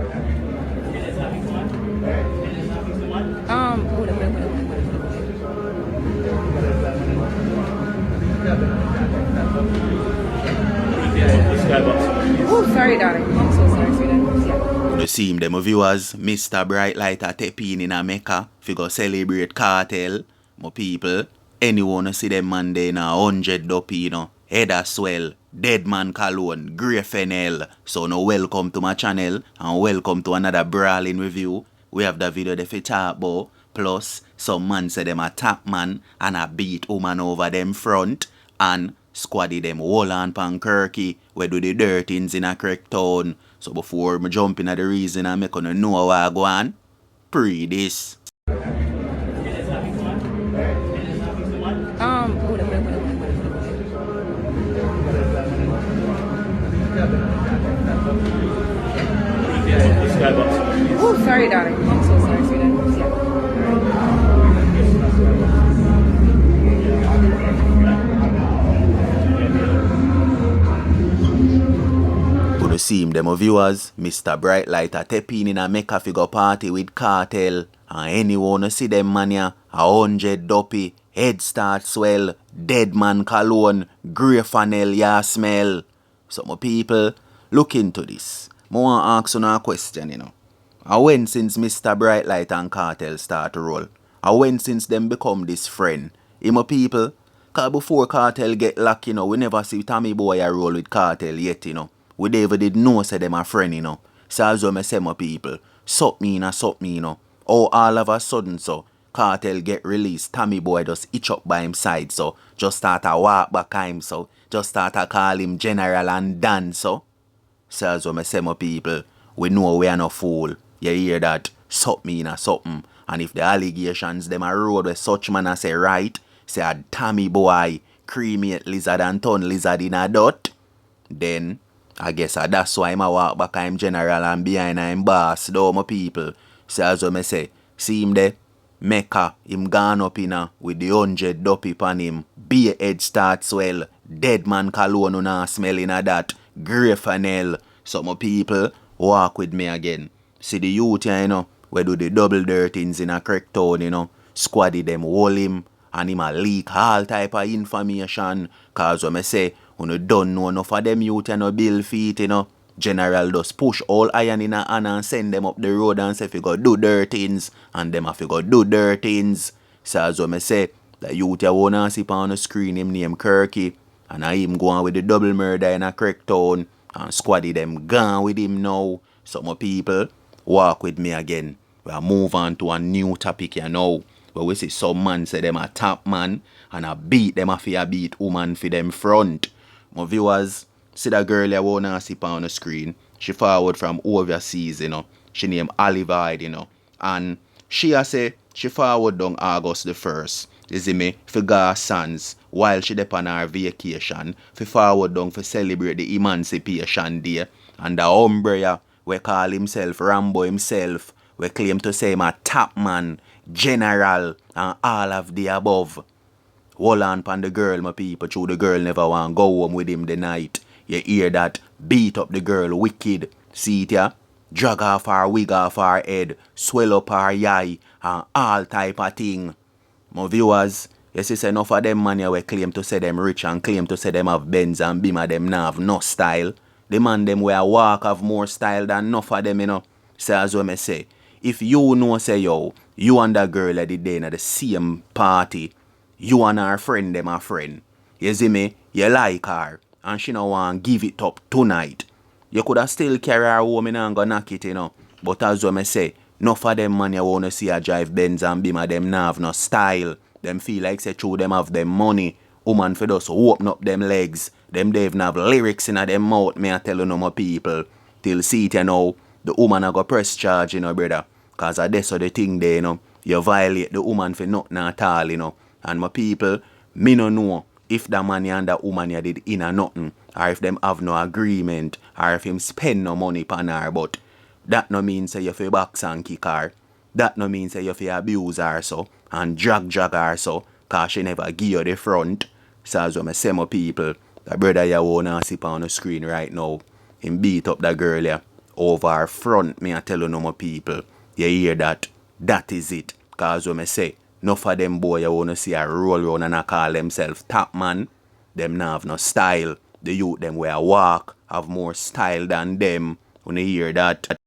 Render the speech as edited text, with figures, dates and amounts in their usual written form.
Oh, sorry, darling. I'm so sorry, sweetheart. Yeah. You see him, them viewers, Mr. Brightlight a tepin in a Mecca, fi go celebrate cartel, my people. Anyone see them man there in a 100 dopey, you know, head a swell, dead man cologne, grey fennel. So no welcome to my channel, and welcome to another brawling review. We have the video they fi talk about, plus some man say them a tap man, and a beat woman over them front, and squaddy them whole on pan Kirky, where do the dirt things in a correct town. So before me jump in at the reason I make gonna know how I go on, pre this. Oh, sorry, darling. I'm so sorry, sweetheart. Yeah. To see him, them viewers, Mr. Brightlight a tepin in a Mecca figure party with cartel, and anyone see them man ya, 100 dopey, head start swell, dead man cologne, grey fennel ya smell. So my people, look into this. I want to ask you a question, you know. And when since Mr. Brightlight and cartel start to roll? And when since them become this friend? My people, cause before cartel get locked, you know, we never see Tommy Boy a roll with cartel yet, you know. We never did know say them a friend, you know. So as well I say my people, suck me, you know. Oh, all of a sudden, so, cartel get released, Tommy Boy just itch up by him side, so, just start a walk back him, so, just start a call him General and Dan, so. So as well I say my people, we know we are no fool. You hear that? Suck me, something. And if the allegations them a road where such man a say right, say a Tommy Boy, cremate lizard and turn lizard in a dot, then I guess that's why I walk back I'm General and behind I'm boss, though my people. So as what I say, see him there, Mecca, him gone up in with the 100 dopey pan him, beer head start swell, dead man cologne on a smelling of that, grey fennel. So my people, walk with me again. See the youth here, you know, we do the double dirtings in a correct town, you know, squaddy them hold him, and him a leak all type of information, cause when I say, you don't know enough of them youth and no bill feet, you know. General just push all iron in a hand and send them up the road and say if you go do dirt things, and them have to go do dirt things. So as what I say, the youth you wanna see on the screen him name Kirky, and I him going with the double murder in a correct town, and squaddy them gone with him now. So my people, walk with me again. We'll move on to a new topic here now, where we see some man say them a top man, and a beat them a beat woman for them front. My viewers, see that girl you wanna see on the screen. She forward from overseas, you know. She named Olivide, you know. And she a say she forward down August the 1st. You see me? For go Sands while she dep on her vacation. For forward down for celebrate the Emancipation Day. And the umbrella we call himself Rambo himself. We claim to say him a top man, general, and all of the above. Hold on pan the girl, my people, true the girl never want go home with him the night. You hear that? Beat up the girl wicked. See it ya? Drag off her wig off her head, swell up her eye, and all type of thing. My viewers, you see enough of them man we claim to say them rich and claim to say them have Benz and Beamer them now have no style. The man them where walk have more style than enough of them, you know. So as what I say, if you know say yo, you and that girl at the day at the same party, you and her friend them a friend. You see me? You like her. And she no want give it up tonight. You could have still carry her home and go knock it, you know. But as what I say, enough of them man you wanna see her drive Benz and Beamer them now have no style. Them feel like say through them have them money. Woman for just open up them legs. Them they even have lyrics in them mouth, me I tell you no more people. Till see it you know, the woman a go press charge, you know, brother. Cause that's the thing there, you know. You violate the woman for nothing at all, you know. And my people, me no know if the man and that woman you did in or nothing, or if them have no agreement, or if him spend no money pan her, but that no mean say you fi box and kick her. That no mean say you fi abuse her so, and drag her so, cause she never give you the front. So as when I say my people, the brother you wanna see on the screen right now, him beat up that girl ya, over our front, me I tell you no more people. You hear that? That is it. Cause when me say, enough of them boy you wanna see a roll round and I call themselves top man, them not have no style. The youth them where I walk have more style than them. When you hear that?